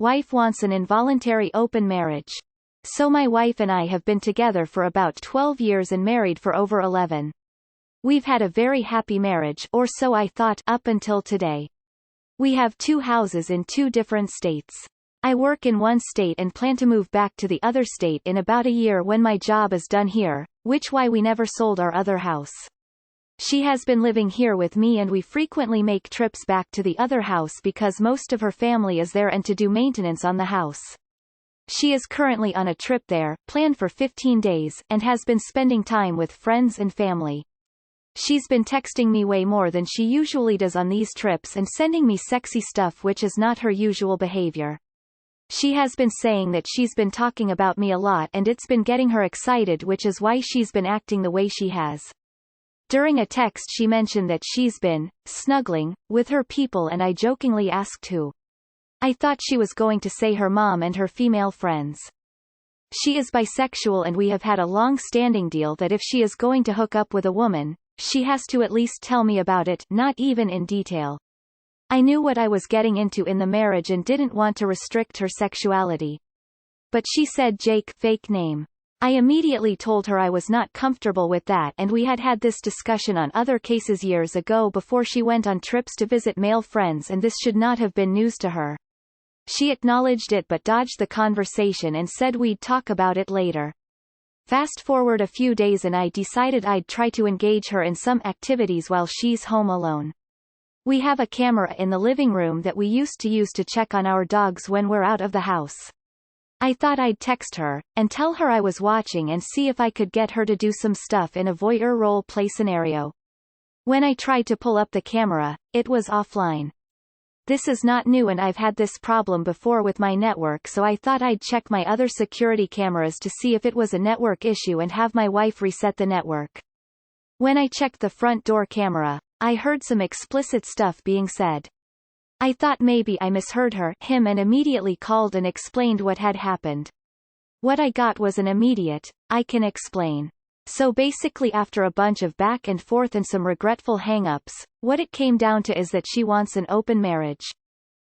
Wife wants an involuntary open marriage. So my wife and I have been together for about 12 years and married for over 11. We've had a very happy marriage, or so I thought, up until today. We have 2 houses in 2 different states. I work in one state and plan to move back to the other state in about a year when my job is done here, which why we never sold our other house. She has been living here with me and we frequently make trips back to the other house because most of her family is there and to do maintenance on the house. She is currently on a trip there, planned for 15 days, and has been spending time with friends and family. She's been texting me way more than she usually does on these trips and sending me sexy stuff, which is not her usual behavior. She has been saying that she's been talking about me a lot and it's been getting her excited, which is why she's been acting the way she has. During a text she mentioned that she's been snuggling with her people and I jokingly asked who. I thought she was going to say her mom and her female friends. She is bisexual and we have had a long-standing deal that if she is going to hook up with a woman, she has to at least tell me about it, not even in detail. I knew what I was getting into in the marriage and didn't want to restrict her sexuality. But she said Jake, fake name. I immediately told her I was not comfortable with that and we had had this discussion on other cases years ago before she went on trips to visit male friends and this should not have been news to her. She acknowledged it but dodged the conversation and said we'd talk about it later. Fast forward a few days and I decided I'd try to engage her in some activities while she's home alone. We have a camera in the living room that we used to use to check on our dogs when we're out of the house. I thought I'd text her, and tell her I was watching and see if I could get her to do some stuff in a voyeur role-play scenario. When I tried to pull up the camera, it was offline. This is not new and I've had this problem before with my network, so I thought I'd check my other security cameras to see if it was a network issue and have my wife reset the network. When I checked the front door camera, I heard some explicit stuff being said. I thought maybe I misheard him and immediately called and explained what had happened. What I got was an immediate, I can explain. So basically after a bunch of back and forth and some regretful hang-ups, what it came down to is that she wants an open marriage.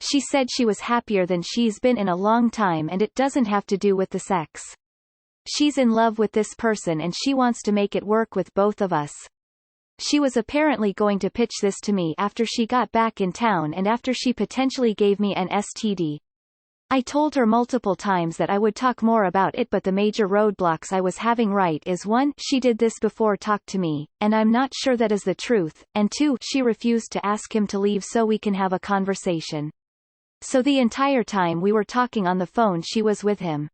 She said she was happier than she's been in a long time and it doesn't have to do with the sex. She's in love with this person and she wants to make it work with both of us. She was apparently going to pitch this to me after she got back in town and after she potentially gave me an STD. I told her multiple times that I would talk more about it, but the major roadblocks I was having is 1, she did this before talk to me, and I'm not sure that is the truth, and 2, she refused to ask him to leave so we can have a conversation. So the entire time we were talking on the phone she was with him.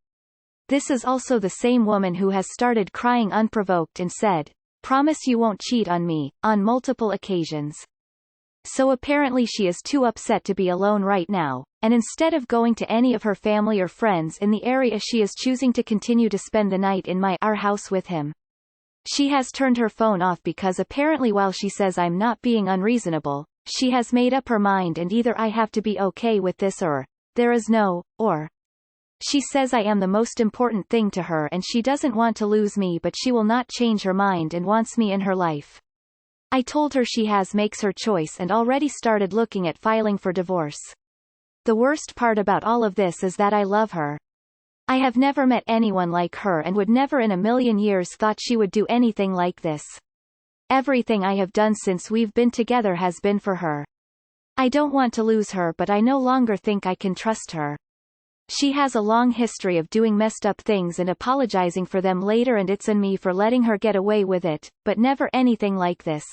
This is also the same woman who has started crying unprovoked and said, "Promise you won't cheat on me," on multiple occasions. So apparently she is too upset to be alone right now, and instead of going to any of her family or friends in the area she is choosing to continue to spend the night in our house with him. She has turned her phone off because apparently while she says I'm not being unreasonable, she has made up her mind and either I have to be okay with this or there is no, or. She says I am the most important thing to her and she doesn't want to lose me, but she will not change her mind and wants me in her life. I told her she makes her choice and already started looking at filing for divorce. The worst part about all of this is that I love her. I have never met anyone like her and would never in a million years thought she would do anything like this. Everything I have done since we've been together has been for her. I don't want to lose her, but I no longer think I can trust her. She has a long history of doing messed up things and apologizing for them later, and it's on me for letting her get away with it, but never anything like this.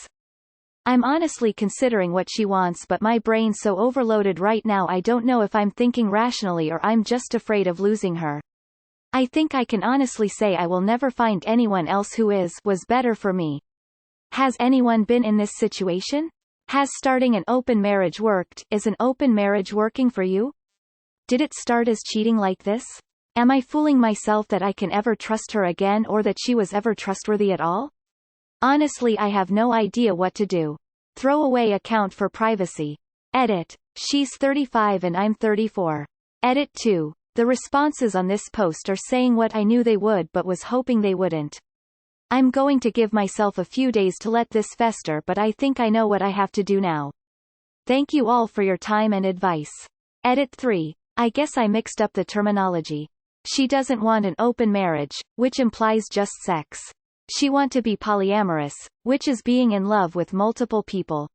I'm honestly considering what she wants, but my brain's so overloaded right now I don't know if I'm thinking rationally or I'm just afraid of losing her. I think I can honestly say I will never find anyone else who was better for me. Has anyone been in this situation? Has starting an open marriage worked? Is an open marriage working for you? Did it start as cheating like this? Am I fooling myself that I can ever trust her again or that she was ever trustworthy at all? Honestly, I have no idea what to do. Throw away account for privacy. Edit. She's 35 and I'm 34. Edit 2. The responses on this post are saying what I knew they would but was hoping they wouldn't. I'm going to give myself a few days to let this fester, but I think I know what I have to do now. Thank you all for your time and advice. Edit 3. I guess I mixed up the terminology. She doesn't want an open marriage, which implies just sex. She wants to be polyamorous, which is being in love with multiple people.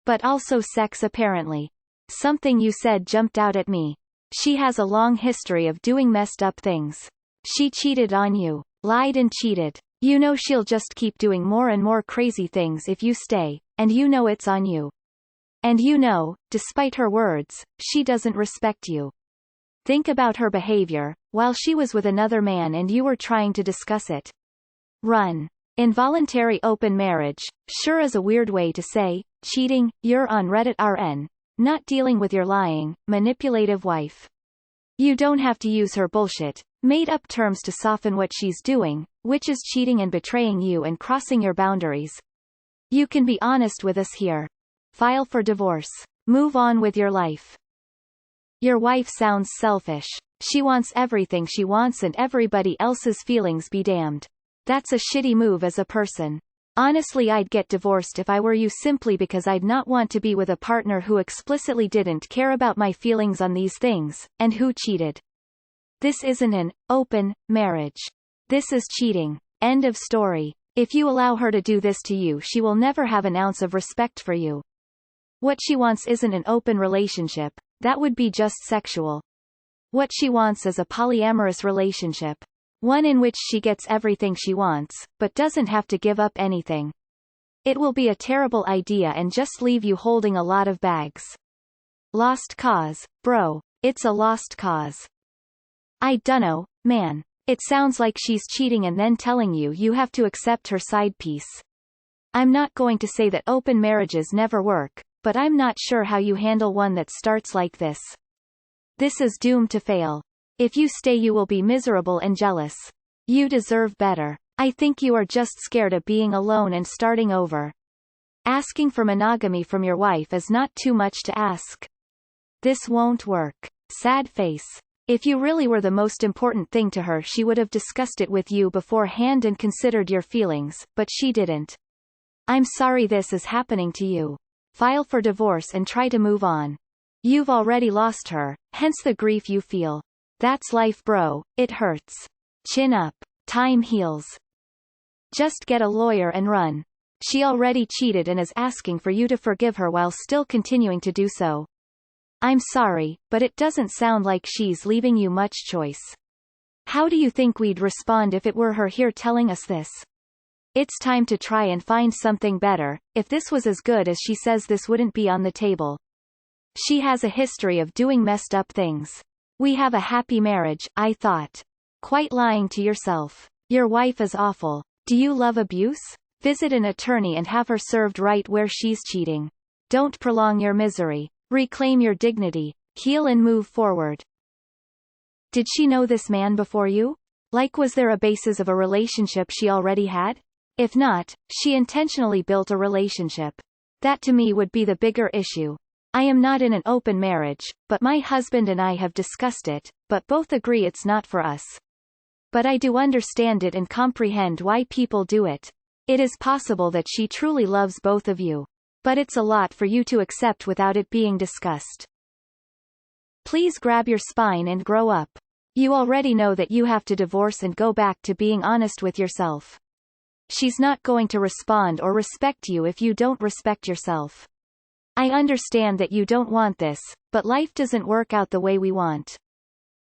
But also sex apparently. Something you said jumped out at me. She has a long history of doing messed up things. She cheated on you. Lied and cheated. You know she'll just keep doing more and more crazy things if you stay, and you know it's on you. And you know, despite her words, she doesn't respect you. Think about her behavior, while she was with another man and you were trying to discuss it. Run. Involuntary open marriage, sure is a weird way to say, cheating, you're on Reddit RN. Not dealing with your lying, manipulative wife. You don't have to use her bullshit, made-up terms to soften what she's doing, which is cheating and betraying you and crossing your boundaries. You can be honest with us here. File for divorce. Move on with your life. Your wife sounds selfish. She wants everything she wants and everybody else's feelings be damned. That's a shitty move as a person. Honestly, I'd get divorced if I were you simply because I'd not want to be with a partner who explicitly didn't care about my feelings on these things, and who cheated. This isn't an open marriage. This is cheating. End of story. If you allow her to do this to you, she will never have an ounce of respect for you. What she wants isn't an open relationship. That would be just sexual. What she wants is a polyamorous relationship. One in which she gets everything she wants, but doesn't have to give up anything. It will be a terrible idea and just leave you holding a lot of bags. Lost cause, bro. It's a lost cause. I dunno, man. It sounds like she's cheating and then telling you you have to accept her side piece. I'm not going to say that open marriages never work, but I'm not sure how you handle one that starts like this. This is doomed to fail. If you stay, you will be miserable and jealous. You deserve better. I think you are just scared of being alone and starting over. Asking for monogamy from your wife is not too much to ask. This won't work. Sad face. If you really were the most important thing to her, she would have discussed it with you beforehand and considered your feelings, but she didn't. I'm sorry this is happening to you. File for divorce and try to move on. You've already lost her, hence the grief you feel. That's life, bro. It hurts. Chin up. Time heals. Just get a lawyer and run. She already cheated and is asking for you to forgive her while still continuing to do so. I'm sorry, but it doesn't sound like she's leaving you much choice. How do you think we'd respond if it were her here telling us this? It's time to try and find something better. If this was as good as she says, this wouldn't be on the table. She has a history of doing messed up things. We have a happy marriage, I thought. Quite lying to yourself. Your wife is awful. Do you love abuse? Visit an attorney and have her served right where she's cheating. Don't prolong your misery. Reclaim your dignity. Heal and move forward. Did she know this man before you? Like, was there a basis of a relationship she already had? If not, she intentionally built a relationship. That to me would be the bigger issue. I am not in an open marriage, but my husband and I have discussed it, but both agree it's not for us. But I do understand it and comprehend why people do it. It is possible that she truly loves both of you. But it's a lot for you to accept without it being discussed. Please grab your spine and grow up. You already know that you have to divorce and go back to being honest with yourself. She's not going to respond or respect you if you don't respect yourself. I understand that you don't want this, but life doesn't work out the way we want.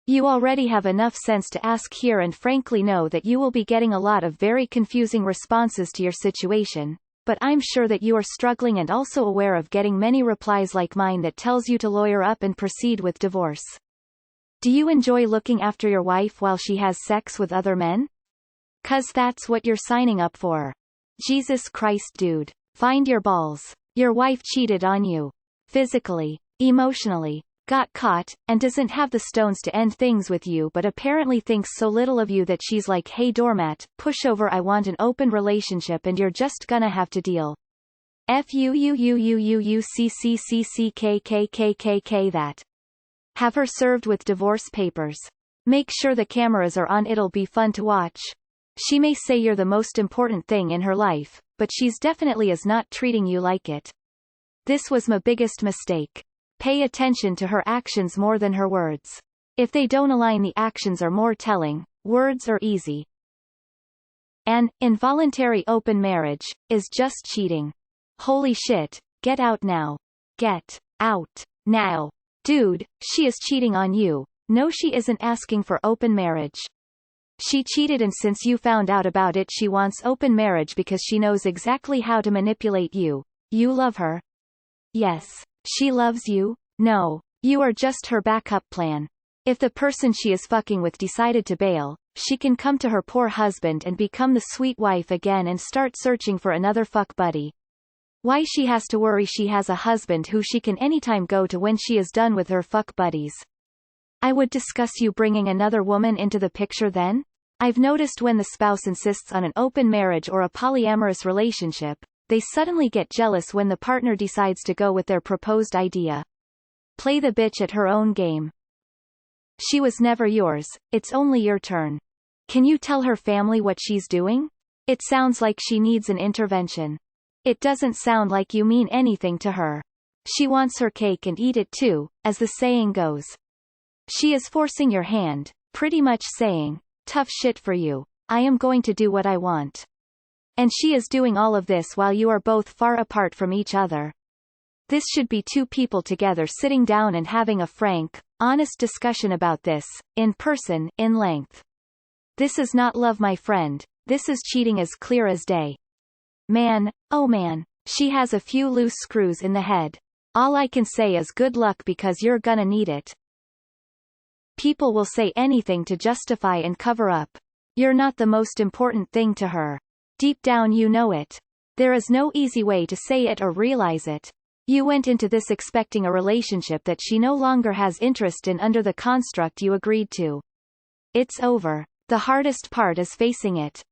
You already have enough sense to ask here and frankly know that you will be getting a lot of very confusing responses to your situation, but I'm sure that you are struggling and also aware of getting many replies like mine that tells you to lawyer up and proceed with divorce. Do you enjoy looking after your wife while she has sex with other men? 'Cause that's what you're signing up for. Jesus Christ, dude. Find your balls. Your wife cheated on you. Physically, emotionally, got caught, and doesn't have the stones to end things with you but apparently thinks so little of you that she's like, hey doormat, pushover, I want an open relationship and you're just gonna have to deal. FUUUUUUCCCCKKKKK that. Have her served with divorce papers. Make sure the cameras are on, it'll be fun to watch. She may say you're the most important thing in her life, but she's definitely is not treating you like it. This was my biggest mistake. Pay attention to her actions more than her words. If they don't align, the actions are more telling, words are easy. An involuntary open marriage is just cheating. Holy shit, get out now. Get out now. Dude, she is cheating on you. No, she isn't asking for open marriage. She cheated, and since you found out about it, she wants open marriage because she knows exactly how to manipulate you. You love her? Yes. She loves you? No. You are just her backup plan. If the person she is fucking with decided to bail, she can come to her poor husband and become the sweet wife again and start searching for another fuck buddy. Why she has to worry she has a husband who she can anytime go to when she is done with her fuck buddies? I would discuss you bringing another woman into the picture then? I've noticed when the spouse insists on an open marriage or a polyamorous relationship, they suddenly get jealous when the partner decides to go with their proposed idea. Play the bitch at her own game. She was never yours, it's only your turn. Can you tell her family what she's doing? It sounds like she needs an intervention. It doesn't sound like you mean anything to her. She wants her cake and eat it too, as the saying goes. She is forcing your hand, pretty much saying, tough shit for you, I am going to do what I want. And she is doing all of this while you are both far apart from each other. This should be two people together sitting down and having a frank, honest discussion about this, in person, in length. This is not love, my friend, this is cheating as clear as day. Man, oh man, she has a few loose screws in the head. All I can say is good luck because you're gonna need it. People will say anything to justify and cover up. You're not the most important thing to her. Deep down you know it. There is no easy way to say it or realize it. You went into this expecting a relationship that she no longer has interest in under the construct you agreed to. It's over. The hardest part is facing it.